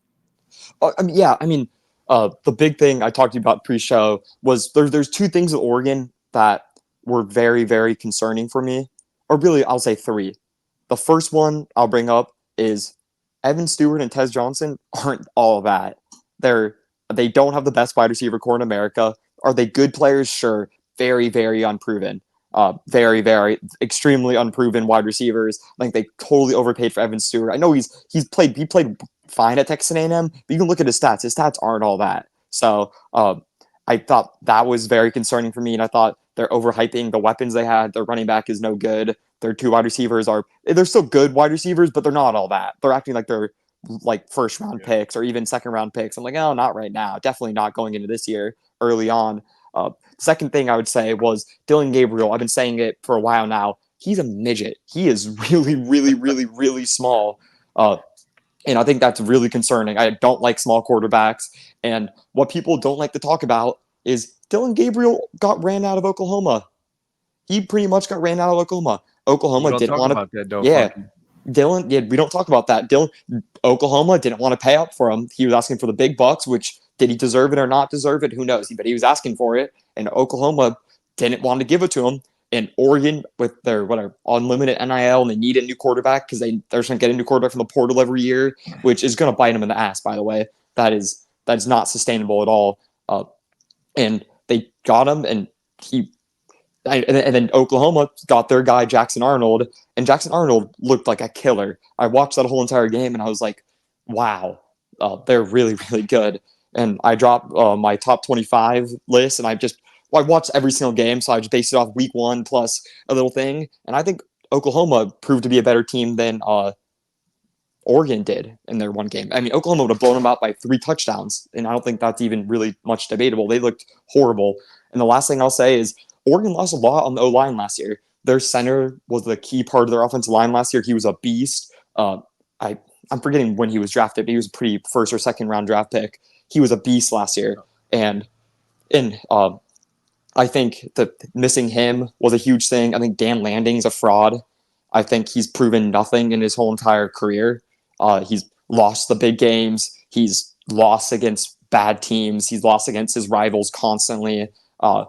Speaker 2: The big thing I talked to you about pre-show was there's two things with Oregon that were very, very concerning for me. Or really, I'll say three. The first one I'll bring up is Evan Stewart and Tez Johnson aren't all that. They don't have the best wide receiver core in America. Are they good players? Sure. Very, very unproven. Very, very extremely unproven wide receivers. I think they totally overpaid for Evan Stewart. I know he played fine at Texas A&M, but you can look at his stats. His stats aren't all that. So I thought that was very concerning for me, and I thought they're overhyping the weapons they had. Their running back is no good. Their two wide receivers they're still good wide receivers, but they're not all that. They're acting like they're like first round picks or even second round picks. I'm like, oh, not right now. Definitely not going into this year early on. Second thing I would say was Dylan Gabriel. I've been saying it for a while now. He's a midget. He is really, really, really, really small. And I think that's really concerning. I don't like small quarterbacks. And what people don't like to talk about is Dylan Gabriel got ran out of Oklahoma. He pretty much got ran out of Oklahoma.
Speaker 1: You
Speaker 2: Oklahoma
Speaker 1: don't
Speaker 2: didn't
Speaker 1: talk
Speaker 2: want
Speaker 1: about
Speaker 2: to.
Speaker 1: that though,
Speaker 2: Yeah,
Speaker 1: Funky.
Speaker 2: Dylan. Yeah, we don't talk about that. Oklahoma didn't want to pay up for him. He was asking for the big bucks, which did he deserve it or not deserve it? Who knows? But he was asking for it, and Oklahoma didn't want to give it to him. And Oregon, with their unlimited NIL, and they need a new quarterback because they're just going to get a new quarterback from the portal every year, which is going to bite them in the ass. By the way, that's not sustainable at all. And they got him, and then Oklahoma got their guy Jackson Arnold, and Jackson Arnold looked like a killer. I watched that whole entire game, and I was like, wow, they're really, really good. And I dropped my top 25 list, and I watched every single game, so I just based it off week one plus a little thing. And I think Oklahoma proved to be a better team than Oregon did in their one game. I mean, Oklahoma would have blown them out by 3 touchdowns, and I don't think that's even really much debatable. They looked horrible. And the last thing I'll say is Oregon lost a lot on the O-line last year. Their center was the key part of their offensive line last year. He was a beast. I'm forgetting when he was drafted, but he was a pretty first or second round draft pick. He was a beast last year. And I think that missing him was a huge thing. I think Dan Landing's a fraud. I think he's proven nothing in his whole entire career. He's lost the big games. He's lost against bad teams. He's lost against his rivals constantly. I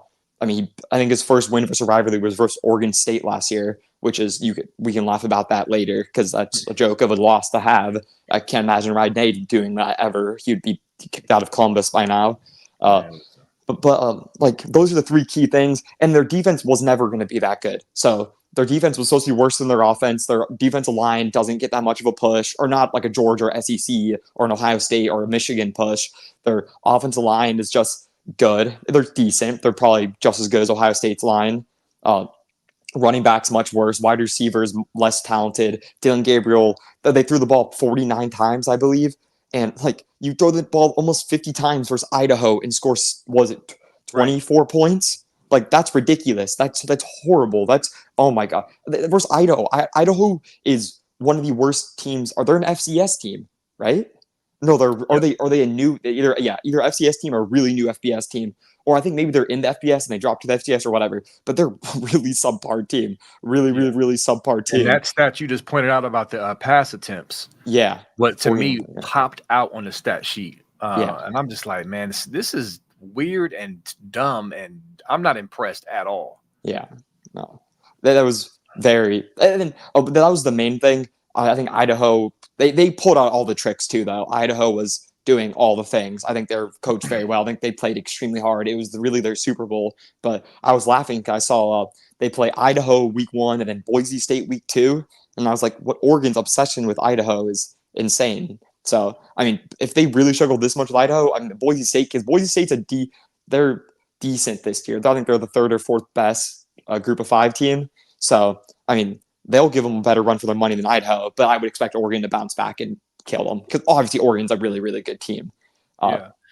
Speaker 2: think his first win versus rivalry was versus Oregon State last year, which is we can laugh about that later because that's a joke of a loss to have. I can't imagine Ryan Day doing that ever. He'd be kicked out of Columbus by now. But those are the 3 key things, and their defense was never going to be that good. So their defense was supposed to be worse than their offense. Their defensive line doesn't get that much of a push, or not like a Georgia or SEC or an Ohio State or a Michigan push. Their offensive line is just good. They're decent. They're probably just as good as Ohio State's line. Running backs much worse. Wide receivers less talented. Dylan Gabriel, they threw the ball 49 times, I believe. And you throw the ball almost 50 times versus Idaho and score, was it 24 points? That's ridiculous. That's horrible. That's, oh my God. Versus Idaho. Idaho is one of the worst teams. They're an FCS team, right? No, are they a new either FCS team or a really new FBS team, or I think maybe they're in the FBS and they dropped to the FCS or whatever. But they're a really subpar team, really subpar team.
Speaker 1: And that stat you just pointed out about the pass attempts, what to me popped out on the stat sheet, and I'm just like, man, this is weird and dumb, and I'm not impressed at all.
Speaker 2: Yeah, no, that was very, and then that was the main thing. I think Idaho, they pulled out all the tricks too, though. Idaho was doing all the things. I think they're coached very well. I think they played extremely hard. It was really their Super Bowl. But I was laughing because I saw they play Idaho week 1 and then Boise State week 2. And I was like, what Oregon's obsession with Idaho is insane. So, I mean, if they really struggle this much with Idaho, I mean, Boise State, because Boise State's they're decent this year. I think they're the 3rd or 4th best group of 5 team. So, I mean, they'll give them a better run for their money than Idaho, but I would expect Oregon to bounce back and kill them because obviously Oregon's a really, really good team.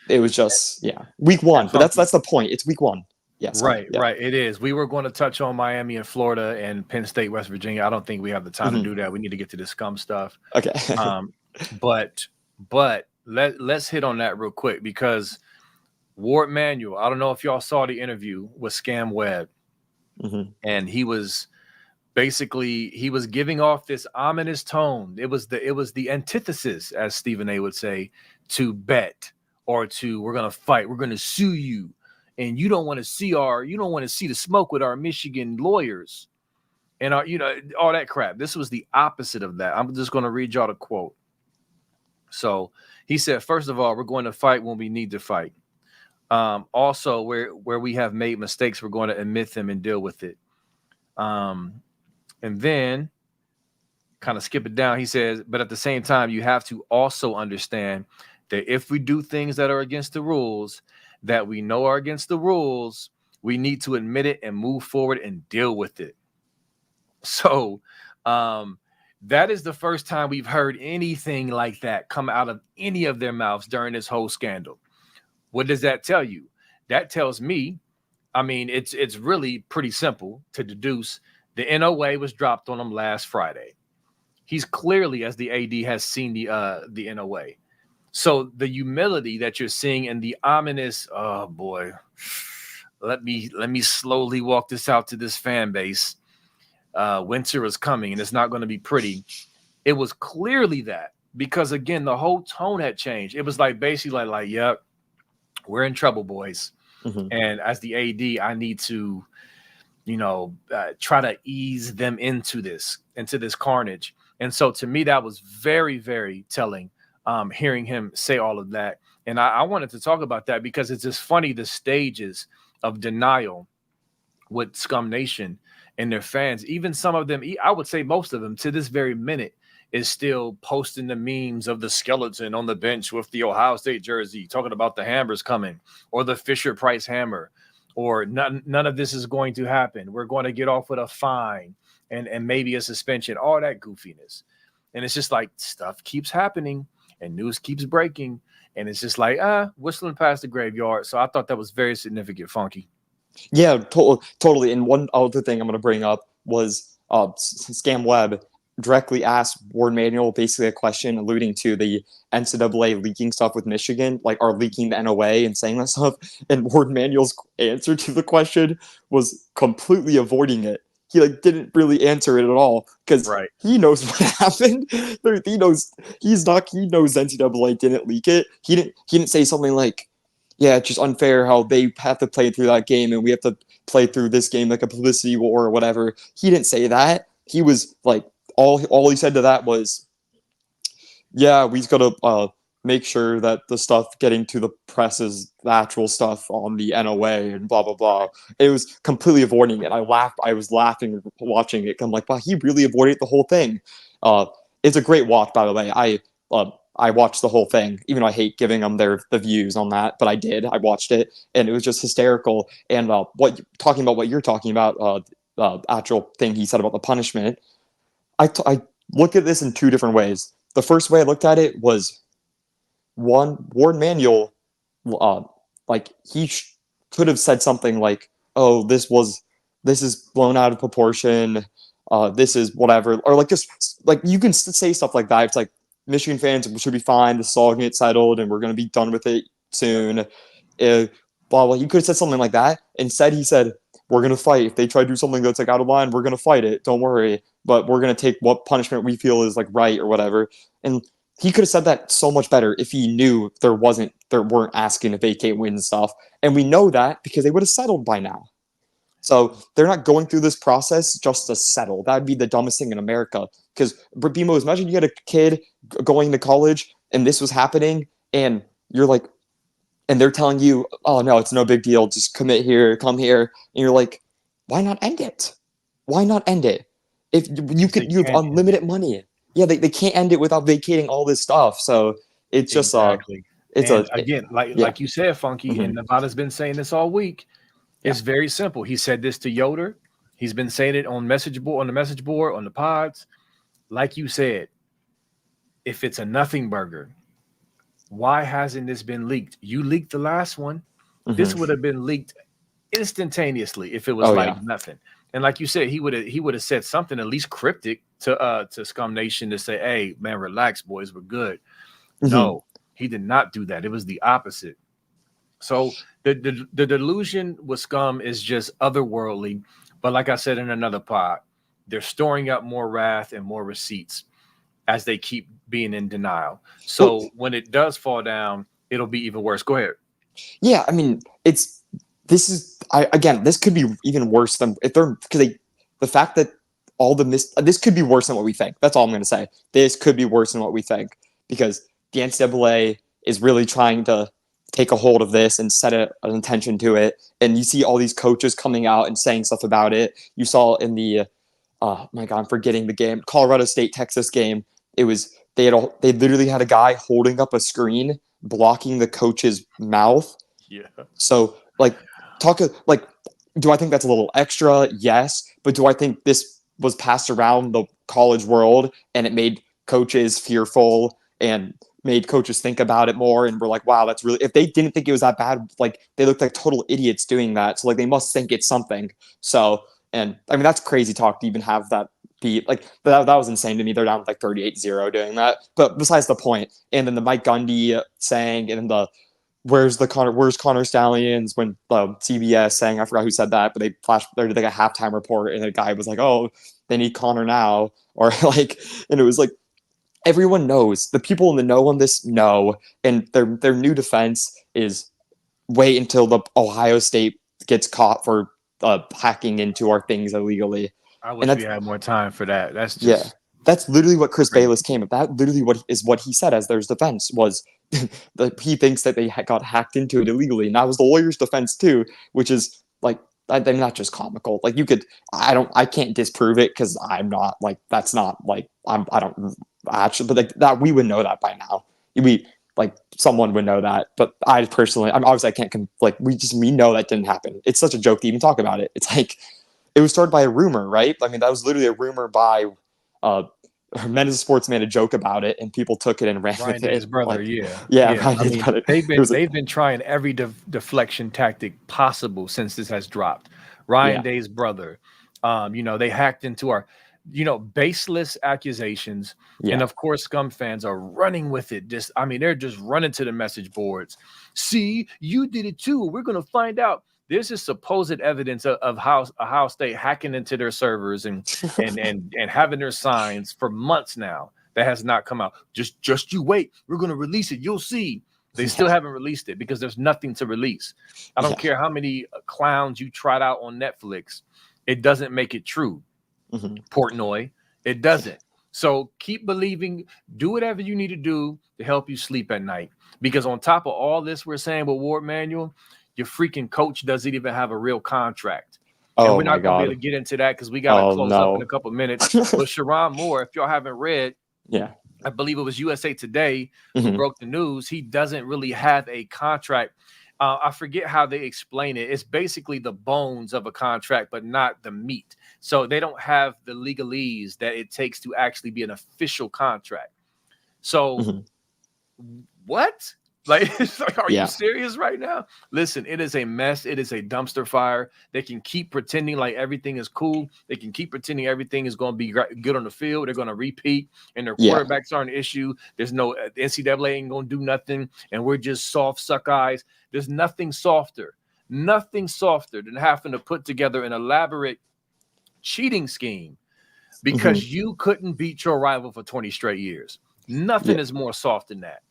Speaker 2: It was just, week 1, but that's the point. It's week 1. Yes.
Speaker 1: Right. It is. We were going to touch on Miami and Florida and Penn State, West Virginia. I don't think we have the time to do that. We need to get to the scum stuff.
Speaker 2: Okay.
Speaker 1: But let's hit on that real quick because Warde Manuel, I don't know if y'all saw the interview with Scam Webb, and he was giving off this ominous tone. It was the antithesis, as Stephen A would say, to bet or to we're gonna fight, we're gonna sue you, and you don't want to see the smoke with our Michigan lawyers and all that crap. This was the opposite of that. I'm just gonna read y'all the quote. So he said, first of all, we're going to fight when we need to fight. Also, where we have made mistakes, we're going to admit them and deal with it. And then kind of skip it down. He says, but at the same time, you have to also understand that if we do things that are against the rules, that we know are against the rules, we need to admit it and move forward and deal with it. So that is the first time we've heard anything like that come out of any of their mouths during this whole scandal. What does that tell you? That tells me, I mean, it's really pretty simple to deduce. The NOA was dropped on him last Friday. He's clearly, as the AD, has seen the NOA. So the humility that you're seeing and the ominous, oh boy, let me slowly walk this out to this fan base. Winter is coming and it's not going to be pretty. It was clearly that because again, the whole tone had changed. It was like basically like, yep, we're in trouble, boys. And as the AD, I need to, try to ease them into this carnage. And so to me, that was very, very telling, hearing him say all of that. And I wanted to talk about that because it's just funny, the stages of denial with Scum Nation and their fans. Even some of them, I would say most of them to this very minute, is still posting the memes of the skeleton on the bench with the Ohio State jersey, talking about the hammers coming or the Fisher-Price hammer, or none of this is going to happen. We're going to get off with a fine and maybe a suspension, all that goofiness. And it's just like stuff keeps happening and news keeps breaking. And it's just like, whistling past the graveyard. So I thought that was very significant, Funky.
Speaker 2: Yeah, totally. And one other thing I'm going to bring up was Scam Webb directly asked Warde Manuel basically a question alluding to the NCAA leaking stuff with Michigan, like are leaking the NOA and saying that stuff. And Warde Manuel's answer to the question was completely avoiding it. He didn't really answer it at all because he knows what happened. He knows NCAA didn't leak it. He didn't say something like, yeah, it's just unfair how they have to play through that game and we have to play through this game like a publicity war or whatever. He didn't say that. He was like, all he said to that was, yeah, we've got to make sure that the stuff getting to the press is the actual stuff on the NOA and blah, blah, blah. It was completely avoiding it. I was laughing watching it. I'm like, wow, he really avoided the whole thing. It's a great watch, by the way. I watched the whole thing, even though I hate giving them the views on that, but I did. I watched it, and it was just hysterical. And talking about what you're talking about, actual thing he said about the punishment, I look at this in two different ways. The first way I looked at it was, one, Warde Manuel, he could have said something like, "Oh, this is blown out of proportion. This is whatever," or just you can say stuff like that. It's like, Michigan fans should be fine. This is all going to get settled, and we're going to be done with it soon. Blah, blah. He could have said something like that. Instead, he said, we're going to fight. If they try to do something that's out of line, we're going to fight it. Don't worry. But we're going to take what punishment we feel is right or whatever. And he could have said that so much better if he knew there weren't asking to vacate wins and stuff. And we know that because they would have settled by now. So they're not going through this process just to settle. That would be the dumbest thing in America. Because, Bimos, imagine you had a kid going to college and this was happening And you're like, and they're telling you, oh no, it's no big deal. Just commit here, come here. And you're like, why not end it? Why not end it? If you have unlimited money. Yeah, they can't end it without vacating all this stuff. So it's just
Speaker 1: Exactly.
Speaker 2: it's
Speaker 1: And again,
Speaker 2: yeah.
Speaker 1: like you said, Funky, and Nevada's been saying this all week. It's very simple. He said this to Yoder. He's been saying it on the message board, on the pods. Like you said, if it's a nothing burger, why hasn't this been leaked? You leaked the last one. This would have been leaked instantaneously if it was nothing. And like you said, he would have said something at least cryptic to Scum Nation to say, "Hey, man, relax, boys, we're good." No, he did not do that. It was the opposite. So the delusion with Scum is just otherworldly. But like I said in another pod, they're storing up more wrath and more receipts as they keep being in denial. So when it does fall down, it'll be even worse. Go ahead.
Speaker 2: Yeah, I mean, this could be even worse than if they're because the fact that this could be worse than what we think. That's all I'm going to say. This could be worse than what we think because the NCAA is really trying to take a hold of this and set an intention to it. And you see all these coaches coming out and saying stuff about it. You saw in the oh my God, I'm forgetting the game, Colorado State Texas game. It was they literally had a guy holding up a screen blocking the coach's mouth.
Speaker 1: Yeah.
Speaker 2: So do I think that's a little extra? Yes. But do I think this was passed around the college world and it made coaches fearful and made coaches think about it more and were like, wow, that's really, if they didn't think it was that bad, like they looked like total idiots doing that. So like they must think it's something. So, and I mean, that's crazy talk to even have that be like, that was insane to me. They're down like 38-0 doing that. But besides the point, and then the Mike Gundy saying, and then where's Connor Stallions when CBS saying, I forgot who said that, but they did like a halftime report and the guy was like, oh, they need Connor now. Or like, and it was like, everyone knows. The people in the know on this know, and their new defense is wait until the Ohio State gets caught for hacking into our things illegally.
Speaker 1: I wish we had more time for that. That's just
Speaker 2: that's literally what Chris Bayless came up. That literally what he said as their defense was that he thinks that they got hacked into it illegally, and that was the lawyer's defense too, which is like they're not just comical. Like I can't disprove it because I'm not like that's not like I don't actually, but like that we would know that by now. Someone would know that, but I personally, I can't we know that didn't happen. It's such a joke to even talk about it. It's like it was started by a rumor, right? I mean, that was literally a rumor by Men as a Sports made a joke about it, and people took it and ran with it.
Speaker 1: His brother,
Speaker 2: brother.
Speaker 1: They've been trying every deflection tactic possible since this has dropped. Ryan Day's brother, they hacked into our, baseless accusations, and of course, Scum fans are running with it. They're just running to the message boards. See, you did it too. We're gonna find out. There's this supposed evidence of how State hacking into their servers and having their signs for months now that has not come out. Just you wait. We're going to release it. You'll see. They still haven't released it because there's nothing to release. I don't care how many clowns you tried out on Netflix. It doesn't make it true. Portnoy. It doesn't. So keep believing. Do whatever you need to do to help you sleep at night. Because on top of all this we're saying with Warde Manuel, your freaking coach doesn't even have a real contract. And we're not going to be able to get into that because we got to close up in a couple of minutes. But Sherrone Moore, if y'all haven't read, I believe it was USA Today who broke the news. He doesn't really have a contract. I forget how they explain it. It's basically the bones of a contract, but not the meat. So they don't have the legalese that it takes to actually be an official contract. So what? Like, are you serious right now? Listen, it is a mess. It is a dumpster fire. They can keep pretending like everything is cool. They can keep pretending everything is going to be good on the field. They're going to repeat, and their quarterbacks are an issue. There's no NCAA ain't going to do nothing, and we're just soft suck eyes. There's nothing softer than having to put together an elaborate cheating scheme because you couldn't beat your rival for 20 straight years. Nothing is more soft than that.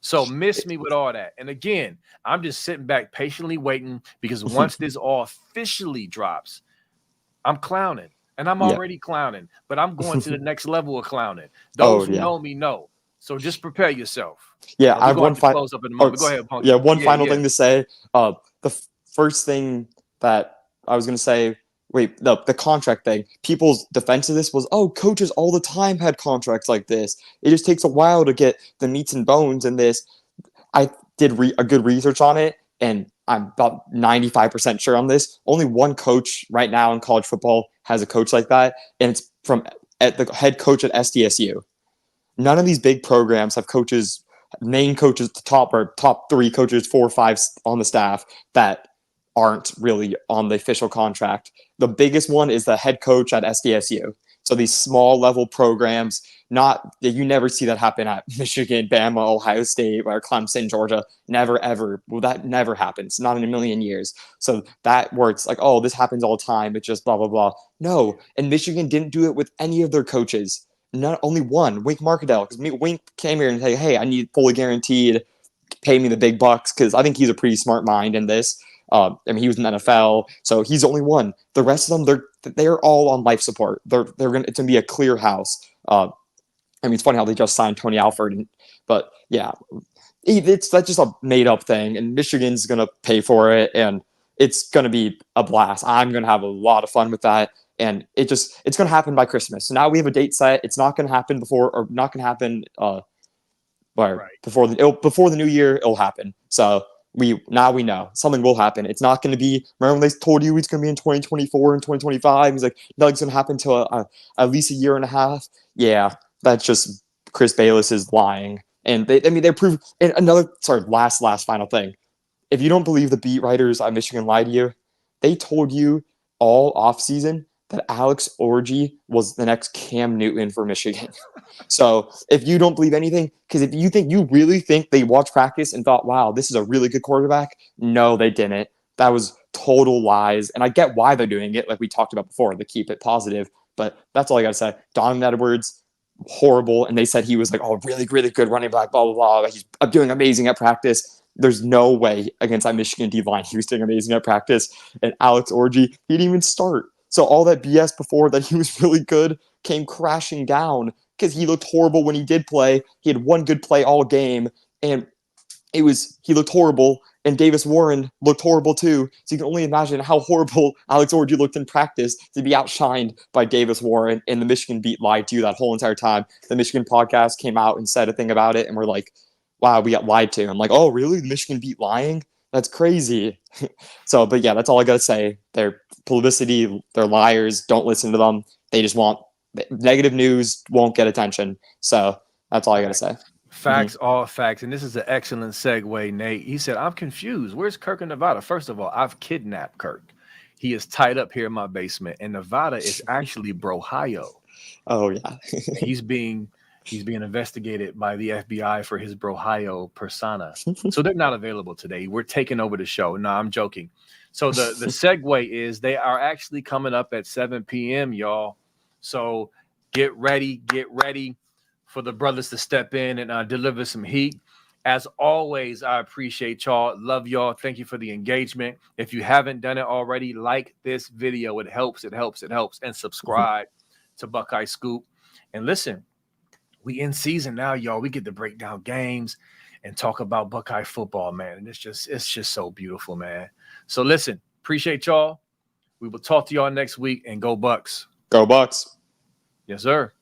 Speaker 1: So miss me with all that. And again, I'm just sitting back patiently waiting because once this all officially drops, I'm clowning. And I'm already clowning, but I'm going to the next level of clowning. Those who know me know. So just prepare yourself.
Speaker 2: Yeah, I have one final.
Speaker 1: Close up in a moment. Go ahead, Punk.
Speaker 2: Yeah, one final thing to say. First thing that I was going to say. Wait, the contract thing. People's defense of this was, oh, coaches all the time had contracts like this. It just takes a while to get the meats and bones in this. I did a good research on it, and I'm about 95% sure on this. Only one coach right now in college football has a coach like that, and it's the head coach at SDSU. None of these big programs have coaches, main coaches, the top 3 coaches, 4 or 5 on the staff that aren't really on the official contract. The biggest one is the head coach at SDSU. So these small level programs, you never see that happen at Michigan, Bama, Ohio State, or Clemson, Georgia. Never, ever. Well, that never happens. Not in a million years. So that where it's like, oh, this happens all the time. It's just blah, blah, blah. No. And Michigan didn't do it with any of their coaches. Not only one, Wink Markadell. Because Wink came here and said, hey, I need fully guaranteed, pay me the big bucks, because I think he's a pretty smart mind in this. I mean, he was in the NFL, so he's the only one. The rest of them, they're all on life support. It's gonna be a clear house. I mean, it's funny how they just signed Tony Alford, but yeah, that's just a made up thing, and Michigan's gonna pay for it, and it's gonna be a blast. I'm gonna have a lot of fun with that, and it's gonna happen by Christmas. So now we have a date set. It's not gonna happen before the new year. It'll happen. So. We know something will happen. It's not going to be. Remember when they told you it's going to be in 2024 and 2025? He's like, nothing's going to happen until at least a year and a half. Yeah, that's just Chris Bayless is lying. And they prove. And last final thing. If you don't believe the beat writers at Michigan lie to you, they told you all offseason that Alex Orji was the next Cam Newton for Michigan. So if you don't believe anything, because if you really think they watched practice and thought, wow, this is a really good quarterback, no, they didn't. That was total lies. And I get why they're doing it, like we talked about before, to keep it positive. But that's all I got to say. Donovan Edwards, horrible. And they said he was like, oh, really, really good running back, blah, blah, blah. He's doing amazing at practice. There's no way against that Michigan D-line he was doing amazing at practice. And Alex Orji, he didn't even start. So all that BS before that he was really good came crashing down because he looked horrible when he did play. He had one good play all game, and he looked horrible, and Davis Warren looked horrible too. So you can only imagine how horrible Alex Orji looked in practice to be outshined by Davis Warren, and the Michigan beat lied to you that whole entire time. The Michigan podcast came out and said a thing about it, and we're like, wow, we got lied to. I'm like, oh, really? The Michigan beat lying? That's crazy. So, but yeah, that's all I got to say. They're publicity. They're liars. Don't listen to them. They just want negative news, won't get attention. So that's all I got to say.
Speaker 1: Facts, all facts. And this is an excellent segue, Nate. He said, I'm confused. Where's Kirk in Nevada? First of all, I've kidnapped Kirk. He is tied up here in my basement. And Nevada is actually Brohio.
Speaker 2: Oh, yeah.
Speaker 1: He's being investigated by the FBI for his Brohio persona. So they're not available today. We're taking over the show. No, I'm joking. So the segue is they are actually coming up at 7 p.m., y'all. So get ready for the brothers to step in and deliver some heat. As always, I appreciate y'all. Love y'all. Thank you for the engagement. If you haven't done it already, like this video. It helps. And subscribe to Buckeye Scoop. And listen, we in season now, y'all. We get to break down games and talk about Buckeye football, man. And it's just so beautiful, man. So listen, appreciate y'all. We will talk to y'all next week, and go Bucks.
Speaker 2: Go Bucks.
Speaker 1: Yes, sir.